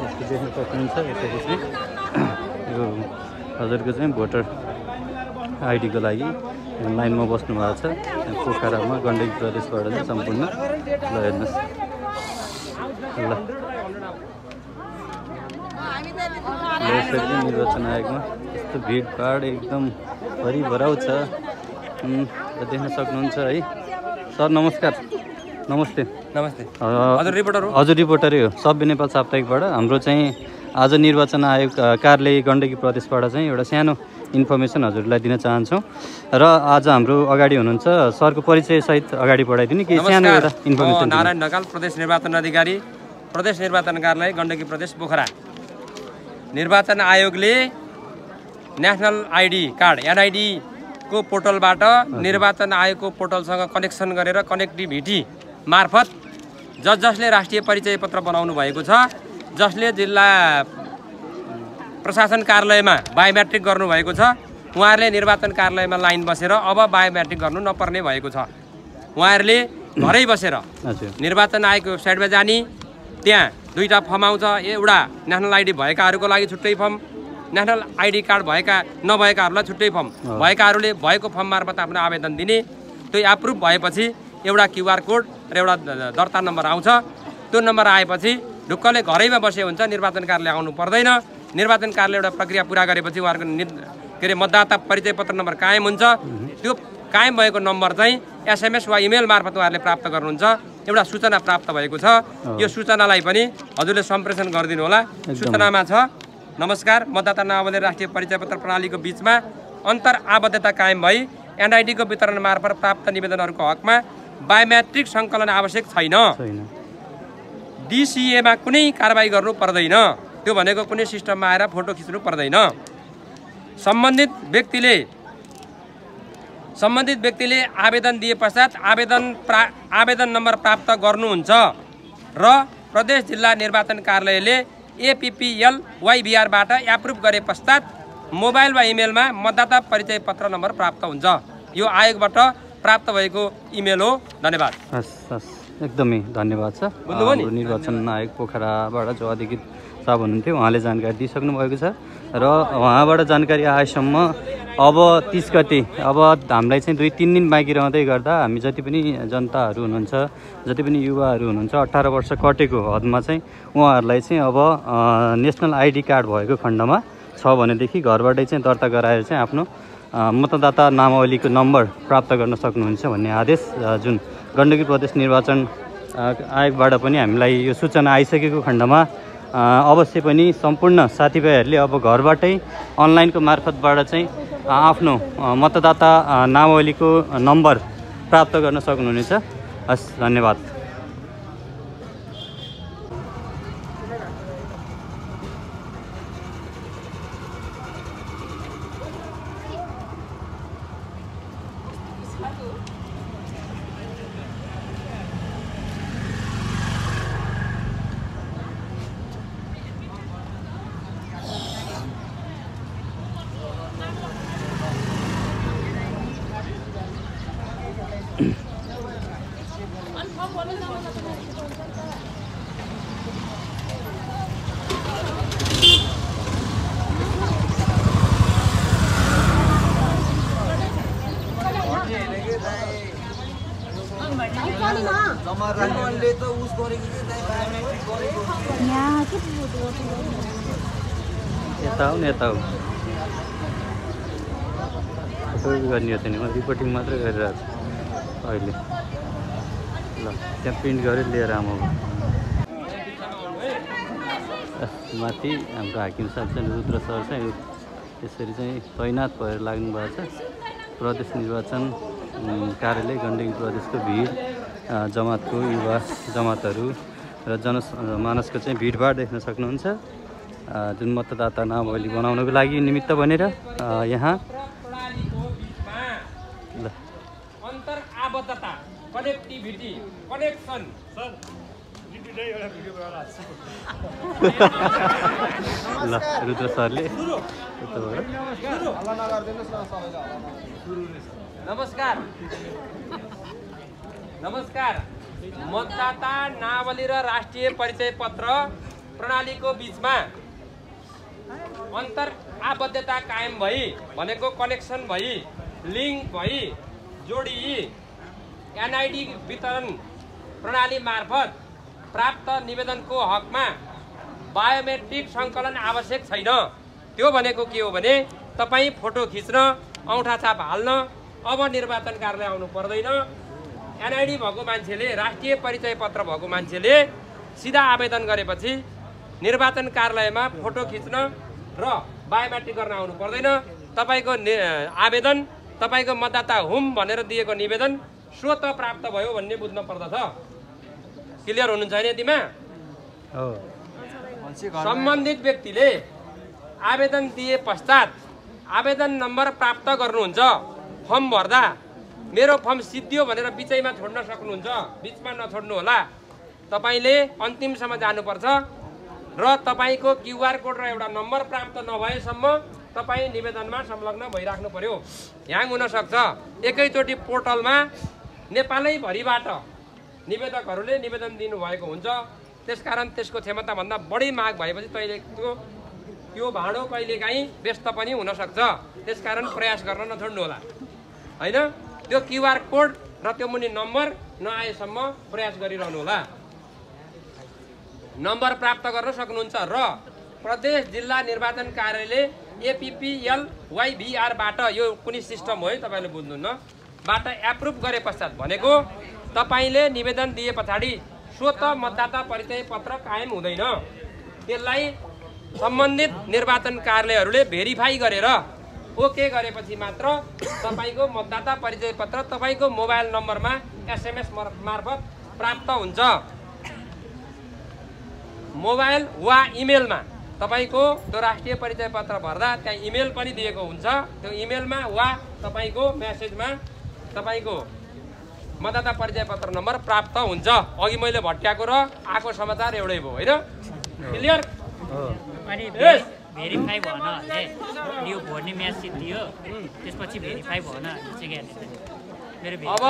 यसको देख्न सक्नुहुन्छ। यसपछि यो हजुरको चाहिँ भोटर आइडीको लागि लाइनमा बस्नु भएको छ पोखरामा गण्डकी प्रदेशबाट चाहिँ सम्पूर्ण। ल हेर्नुहोस् ल यसरी चाहिँ निर्वाचन आयोगमा यस्तो भिडभाड एकदम भरिभराउ छ देख्न सक्नुहुन्छ है। सर नमस्कार। नमस्ते। नमस्ते। हजुर रिपोर्टरै हो सभ्य नेपाल साप्ताहिकबाट। हाम्रो चाहिँ आज निर्वाचन आयोग कार्यालय गण्डकी प्रदेशबाट चाहिँ एउटा सानो इन्फर्मेसन हजुरलाई दिन चाहन्छौँ र आज हाम्रो अगाडि हुनुहुन्छ सरको परिचय सहित अगाडि बढाइदिनु केही सानो एउटा इन्फर्मेसन। नारायण ढकाल, प्रदेश निर्वाचन अधिकारी, प्रदेश निर्वाचन कार्यालय गण्डकी प्रदेश पोखरा। निर्वाचन आयोगले नेसनल आइडी कार्ड एनआइडी को पोर्टलबाट निर्वाचन आयोगको पोर्टलसँग कनेक्सन गरेर कनेक्टिभिटी मार्फत जसले राष्ट्रिय परिचय पत्र बनाउनु भएको छ, जसले जिल्ला प्रशासन कार्यालयमा बायोमेट्रिक गर्नुभएको छ, उहाँहरूले निर्वाचन कार्यालयमा लाइन बसेर अब बायोमेट्रिक गर्नु नपर्ने भएको छ। उहाँहरूले घरै बसेर निर्वाचन आयोगको वेबसाइटमा जाने, त्यहाँ दुईटा फर्म आउँछ। एउटा नेसनल आइडी भएकाहरूको लागि छुट्टै फर्म, नेसनल आइडी कार्ड नभएकाहरूलाई छुट्टै फर्म। भएकाहरूले भएको फर्म मार्फत आफ्नो आवेदन दिने, त्यो एप्रुभ भएपछि एउटा क्युआर कोड र एउटा दर्ता नम्बर आउँछ। त्यो नम्बर आएपछि ढुक्कले घरैमा बसे हुन्छ, निर्वाचन कार्यालय आउनु पर्दैन। निर्वाचन कार्यालय एउटा प्रक्रिया पुरा गरेपछि उहाँहरूको मतदाता परिचय पत्र नम्बर कायम हुन्छ। त्यो कायम भएको नम्बर चाहिँ एसएमएस वा इमेल मार्फत उहाँहरूले प्राप्त गर्नुहुन्छ। एउटा सूचना प्राप्त भएको छ, यो सूचनालाई पनि हजुरले सम्प्रेषण गरिदिनु होला। सूचनामा छ, नमस्कार, मतदाता नावली राष्ट्रिय परिचय पत्र प्रणालीको बीचमा अन्तर आबद्धता कायम भई एनआइडीको वितरण मार्फत प्राप्त निवेदनहरूको हकमा बायोमेट्रिक सङ्कलन आवश्यक छैन। डिसिएमा कुनै कारबाही गर्नु पर्दैन। त्यो भनेको कुनै सिस्टममा आएर फोटो खिच्नु पर्दैन। सम्बन्धित व्यक्तिले आवेदन दिए पश्चात आवेदन नम्बर प्राप्त गर्नुहुन्छ र प्रदेश जिल्ला निर्वाचन कार्यालयले एपिपिएल वाइबिआरबाट एप्रुभ गरे पश्चात मोबाइल वा इमेलमा मतदाता परिचय पत्र नम्बर प्राप्त हुन्छ। यो आयोगबाट प्राप्त भएको इमेल हो। धन्यवाद। एकदमै धन्यवाद छ। हाम्रो निर्वाचन आयोग पोखराबाट जो अधिकृत साहब हुनुहुन्थ्यो उहाँले जानकारी दिइसक्नु भएको छ र उहाँबाट जानकारी आएसम्म अब 30 गते अब हामीलाई चाहिँ 2-3 दिन बाँकी रहँदै गर्दा हामी जति पनि जनताहरू हुनुहुन्छ, जति पनि युवाहरू हुनुहुन्छ 18 वर्ष कटेको हदमा चाहिँ उहाँहरूलाई चाहिँ अब नेसनल आइडी कार्ड भएको खण्डमा छ भनेदेखि घरबाटै चाहिँ दर्ता गराएर चाहिँ आफ्नो मतदाता नामावलीको नम्बर प्राप्त गर्न सक्नुहुन्छ भन्ने आदेश जुन गण्डकी प्रदेश निर्वाचन आयोगबाट पनि हामीलाई यो सूचना आइसकेको खण्डमा अवश्य पनि सम्पूर्ण साथीभाइहरूले अब घरबाटै अनलाइनको मार्फतबाट चाहिँ आफ्नो मतदाता नामावलीको नम्बर प्राप्त गर्न सक्नुहुनेछ। हस्, धन्यवाद। यता हो गर्ने हो नि, रिपोर्टिङ मात्रै गरिरहेको छु अहिले। ल त्यहाँ प्रिन्ट गरेर लिएर आउनु। माथि हाम्रो हाकिम साहब चाहिँ रुद्र सर चाहिँ यसरी चाहिँ तैनात भएर लाग्नु भएको छ। प्रदेश निर्वाचन कार्यालय गण्डकी प्रदेशको भिड जमातको युवा जमातहरू र जनमानसको चाहिँ भिडभाड देख्न सक्नुहुन्छ। जुन मतदाता नामावली बनाउनको लागि निमित्त बनेर यहाँ अन्तर आबद्धता कनेक्टिभिटी कनेक्सन ल रुद्र सरले नमस्कार। नमस्कार, मतदाता नावली र राष्ट्रिय परिचय पत्र प्रणालीको बिचमा अन्तर आबद्धता कायम भई भनेको कनेक्सन भई लिङ्क भई जोडिई एनआइडी वितरण प्रणाली मार्फत प्राप्त निवेदनको हकमा बायोमेट्रिक सङ्कलन आवश्यक छैन। त्यो भनेको के हो भने तपाईँ फोटो खिच्न औँठा छाप हाल्न अब निर्वाचन कार्यालय आउनु पर्दैन। एनआइडी भएको मान्छेले राष्ट्रिय परिचय पत्र भएको मान्छेले सिधा आवेदन गरेपछि निर्वाचन कार्यालयमा फोटो खिच्न र बायोमेट्रिक गर्न आउनु पर्दैन। तपाईँको आवेदन तपाईँको मतदाता हुम भनेर दिएको निवेदन स्वत प्राप्त भयो भन्ने बुझ्न पर्दछ। क्लियर हुनुहुन्छ होइन यतिमा? सम्बन्धित व्यक्तिले आवेदन दिए पश्चात आवेदन नम्बर प्राप्त गर्नुहुन्छ। फर्म भर्दा मेरो फर्म सिद्धियो भनेर बिचैमा छोड्न सक्नुहुन्छ, बिचमा नछोड्नु होला। तपाईँले अन्तिमसम्म जानुपर्छ र तपाईँको क्युआर कोड र एउटा नम्बर प्राप्त नभएसम्म तपाईँ निवेदनमा संलग्न भइराख्नु पर्यो। ह्याङ हुनसक्छ। एकैचोटि पोर्टलमा नेपालैभरिबाट निवेदकहरूले निवेदन दिनुभएको हुन्छ। त्यसकारण त्यसको क्षमताभन्दा बढी माग भएपछि तैले त्यो भाँडो कहिलेकाहीँ व्यस्त पनि हुनसक्छ। त्यसकारण प्रयास गर्न नछोड्नु होला होइन। त्यो क्युआर कोड र त्यो मुनि नम्बर नआएसम्म प्रयास गरिरहनु होला। नम्बर प्राप्त गर्न सक्नुहुन्छ र प्रदेश जिल्ला निर्वाचन कार्यालय APPLYVR बाट यो कुनै सिस्टम हो है तपाईँले बुझ्नुहुन्न बाट एप्रुभ गरे पश्चात भनेको तपाईँले निवेदन दिए पछाडि स्वत मतदाता परिचय पत्र कायम हुँदैन। त्यसलाई सम्बन्धित निर्वाचन कार्यालयहरूले भेरिफाई गरेर ओके गरेपछि मात्र तपाईँको मतदाता परिचय पत्र तपाईँको मोबाइल नम्बरमा SMS मार्फत प्राप्त हुन्छ। मोबाइल वा इमेलमा तपाईँको त्यो राष्ट्रिय परिचय पत्र भर्दा त्यहाँ इमेल पनि दिएको हुन्छ। त्यो इमेलमा वा तपाईँको मेसेजमा तपाईँको मतदाता परिचय पत्र नम्बर प्राप्त हुन्छ। अघि मैले भट्याएको र आएको समाचार एउटै भयो होइन। क्लियर? अनि भेरिफाई भएन भने यो भोट्ने म्याच जित्यो त्यसपछि भेरिफाई भएन भने चाहिँ के? अब